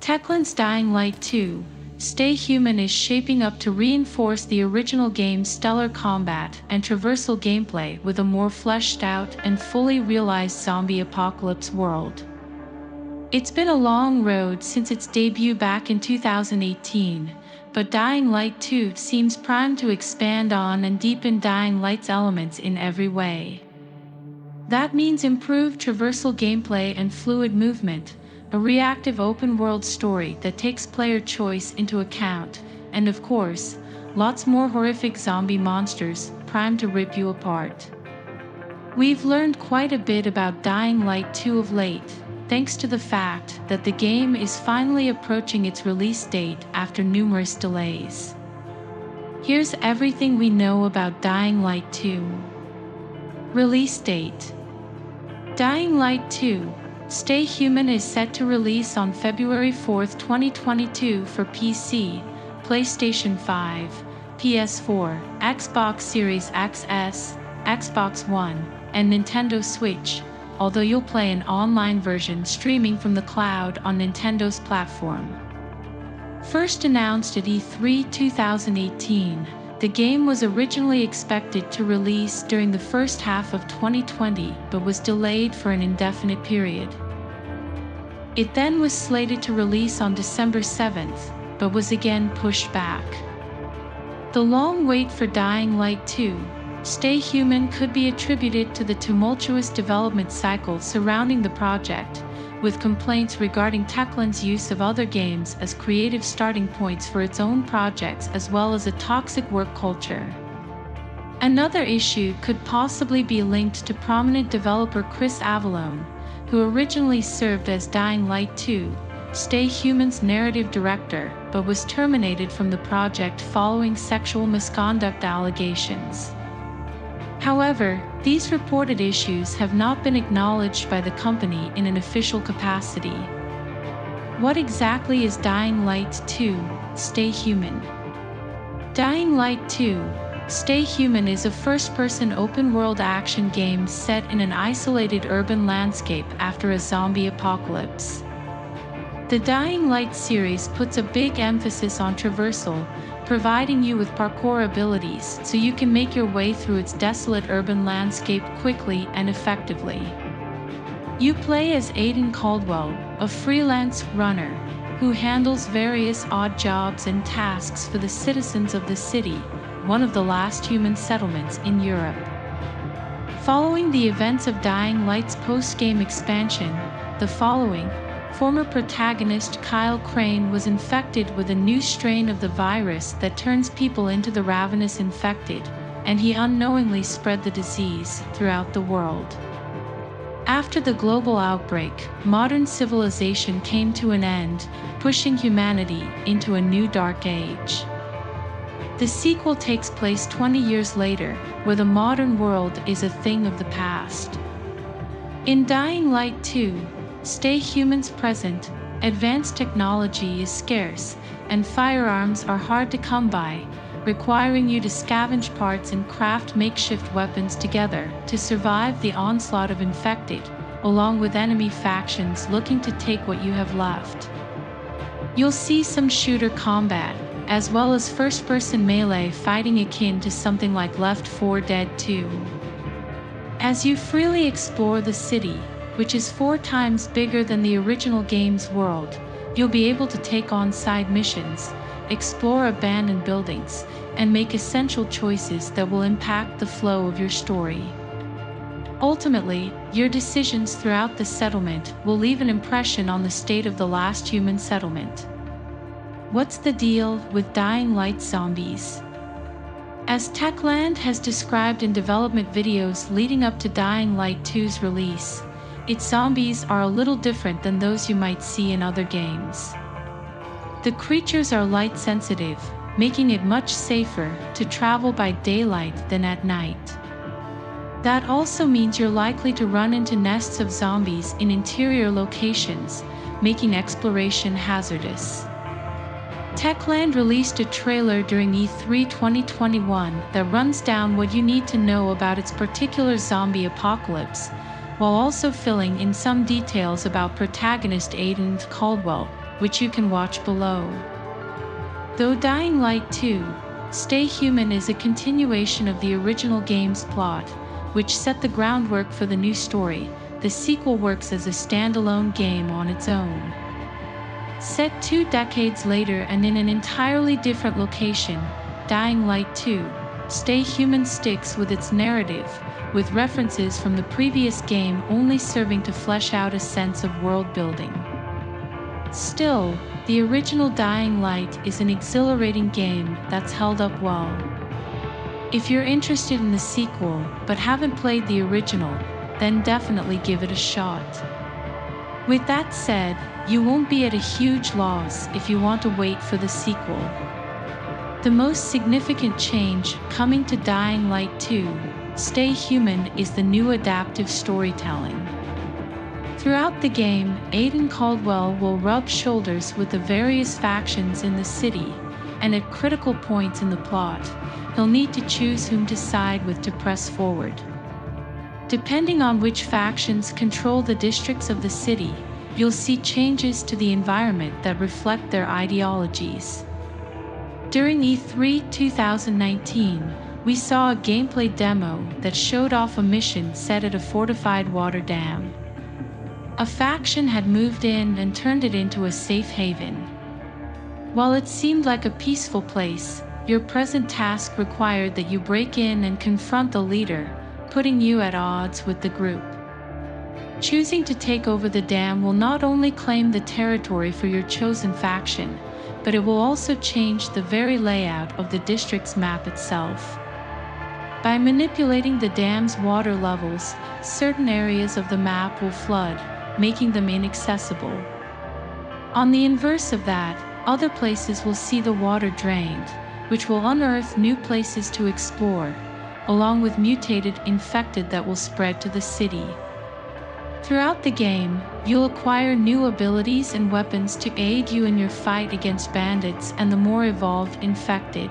Techland's Dying Light 2, Stay Human is shaping up to reinforce the original game's stellar combat and traversal gameplay with a more fleshed out and fully realized zombie apocalypse world. It's been a long road since its debut back in 2018, but Dying Light 2 seems primed to expand on and deepen Dying Light's elements in every way. That means improved traversal gameplay and fluid movement, a reactive open-world story that takes player choice into account, and of course, lots more horrific zombie monsters primed to rip you apart. We've learned quite a bit about Dying Light 2 of late, thanks to the fact that the game is finally approaching its release date after numerous delays. Here's everything we know about Dying Light 2. Release date. Dying Light 2, Stay Human is set to release on February 4, 2022 for PC, PlayStation 5, PS4, Xbox Series XS, Xbox One, and Nintendo Switch, although you'll play an online version streaming from the cloud on Nintendo's platform. First announced at E3 2018, the game was originally expected to release during the first half of 2020 but was delayed for an indefinite period. It then was slated to release on December 7th, but was again pushed back. The long wait for Dying Light 2, Stay Human could be attributed to the tumultuous development cycle surrounding the project, with complaints regarding Techland's use of other games as creative starting points for its own projects as well as a toxic work culture. Another issue could possibly be linked to prominent developer Chris Avallone, who originally served as Dying Light 2, Stay Human's narrative director, but was terminated from the project following sexual misconduct allegations. However, these reported issues have not been acknowledged by the company in an official capacity. What exactly is Dying Light 2, Stay Human? Dying Light 2, Stay Human is a first-person open-world action game set in an isolated urban landscape after a zombie apocalypse. The Dying Light series puts a big emphasis on traversal, providing you with parkour abilities so you can make your way through its desolate urban landscape quickly and effectively. You play as Aiden Caldwell, a freelance runner, who handles various odd jobs and tasks for the citizens of the city, one of the last human settlements in Europe. Following the events of Dying Light's post-game expansion, The Following, former protagonist Kyle Crane was infected with a new strain of the virus that turns people into the ravenous infected, and he unknowingly spread the disease throughout the world. After the global outbreak, modern civilization came to an end, pushing humanity into a new dark age. The sequel takes place 20 years later, where the modern world is a thing of the past. In Dying Light 2, Stay Human's present, advanced technology is scarce, and firearms are hard to come by, requiring you to scavenge parts and craft makeshift weapons together to survive the onslaught of infected, along with enemy factions looking to take what you have left. You'll see some shooter combat, as well as first-person melee fighting akin to something like Left 4 Dead 2. As you freely explore the city, which is 4 times bigger than the original game's world, you'll be able to take on side missions, explore abandoned buildings, and make essential choices that will impact the flow of your story. Ultimately, your decisions throughout the settlement will leave an impression on the state of the last human settlement. What's the deal with Dying Light zombies? As Techland has described in development videos leading up to Dying Light 2's release, its zombies are a little different than those you might see in other games. The creatures are light sensitive, making it much safer to travel by daylight than at night. That also means you're likely to run into nests of zombies in interior locations, making exploration hazardous. Techland released a trailer during E3 2021 that runs down what you need to know about its particular zombie apocalypse, while also filling in some details about protagonist Aiden Caldwell, which you can watch below. Though Dying Light 2: Stay Human is a continuation of the original game's plot, which set the groundwork for the new story, the sequel works as a standalone game on its own. Set 2 decades later and in an entirely different location, Dying Light 2: Stay Human sticks with its narrative, with references from the previous game only serving to flesh out a sense of world building. Still, the original Dying Light is an exhilarating game that's held up well. If you're interested in the sequel but haven't played the original, then definitely give it a shot. With that said, you won't be at a huge loss if you want to wait for the sequel. The most significant change coming to Dying Light 2: Stay Human is the new adaptive storytelling. Throughout the game, Aiden Caldwell will rub shoulders with the various factions in the city, and at critical points in the plot, he'll need to choose whom to side with to press forward. Depending on which factions control the districts of the city, you'll see changes to the environment that reflect their ideologies. During E3 2019, we saw a gameplay demo that showed off a mission set at a fortified water dam. A faction had moved in and turned it into a safe haven. While it seemed like a peaceful place, your present task required that you break in and confront the leader, putting you at odds with the group. Choosing to take over the dam will not only claim the territory for your chosen faction, but it will also change the very layout of the district's map itself. By manipulating the dam's water levels, certain areas of the map will flood, making them inaccessible. On the inverse of that, other places will see the water drained, which will unearth new places to explore, along with mutated infected that will spread to the city. Throughout the game, you'll acquire new abilities and weapons to aid you in your fight against bandits and the more evolved infected.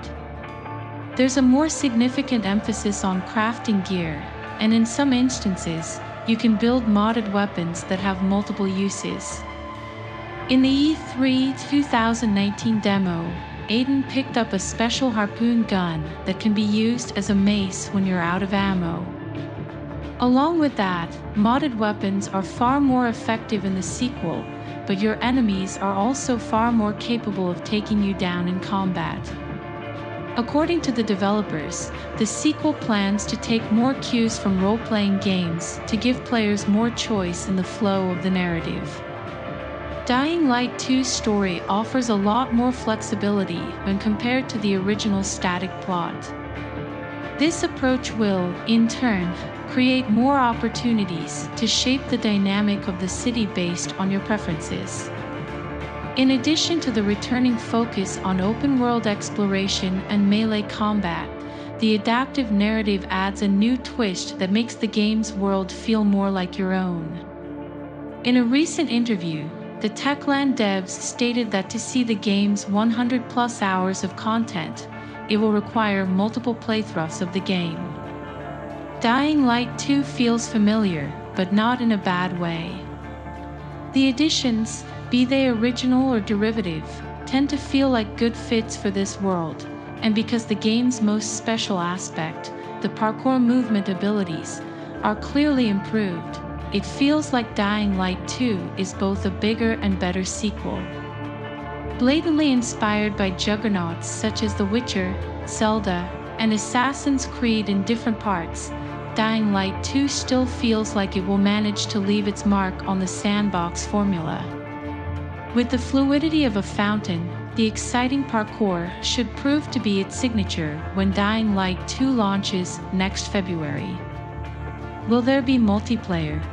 There's a more significant emphasis on crafting gear, and in some instances, you can build modded weapons that have multiple uses. In the E3 2019 demo, Aiden picked up a special harpoon gun that can be used as a mace when you're out of ammo. Along with that, modded weapons are far more effective in the sequel, but your enemies are also far more capable of taking you down in combat. According to the developers, the sequel plans to take more cues from role-playing games to give players more choice in the flow of the narrative. Dying Light 2's story offers a lot more flexibility when compared to the original static plot. This approach will, in turn, create more opportunities to shape the dynamic of the city based on your preferences. In addition to the returning focus on open-world exploration and melee combat, the adaptive narrative adds a new twist that makes the game's world feel more like your own. In a recent interview, the Techland devs stated that to see the game's 100+ hours of content, it will require multiple playthroughs of the game. Dying Light 2 feels familiar, but not in a bad way. The additions, be they original or derivative, tend to feel like good fits for this world, and because the game's most special aspect, the parkour movement abilities, are clearly improved, it feels like Dying Light 2 is both a bigger and better sequel. Blatantly inspired by juggernauts such as The Witcher, Zelda, and Assassin's Creed in different parts, Dying Light 2 still feels like it will manage to leave its mark on the sandbox formula. With the fluidity of a fountain, the exciting parkour should prove to be its signature when Dying Light 2 launches next February. Will there be multiplayer?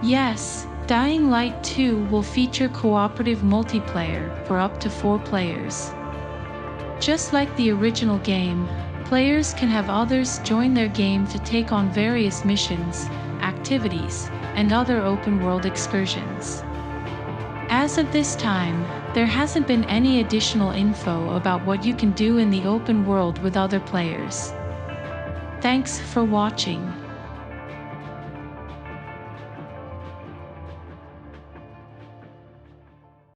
Yes, Dying Light 2 will feature cooperative multiplayer for up to 4 players. Just like the original game, players can have others join their game to take on various missions, activities, and other open-world excursions. As of this time, there hasn't been any additional info about what you can do in the open world with other players. Thanks for watching.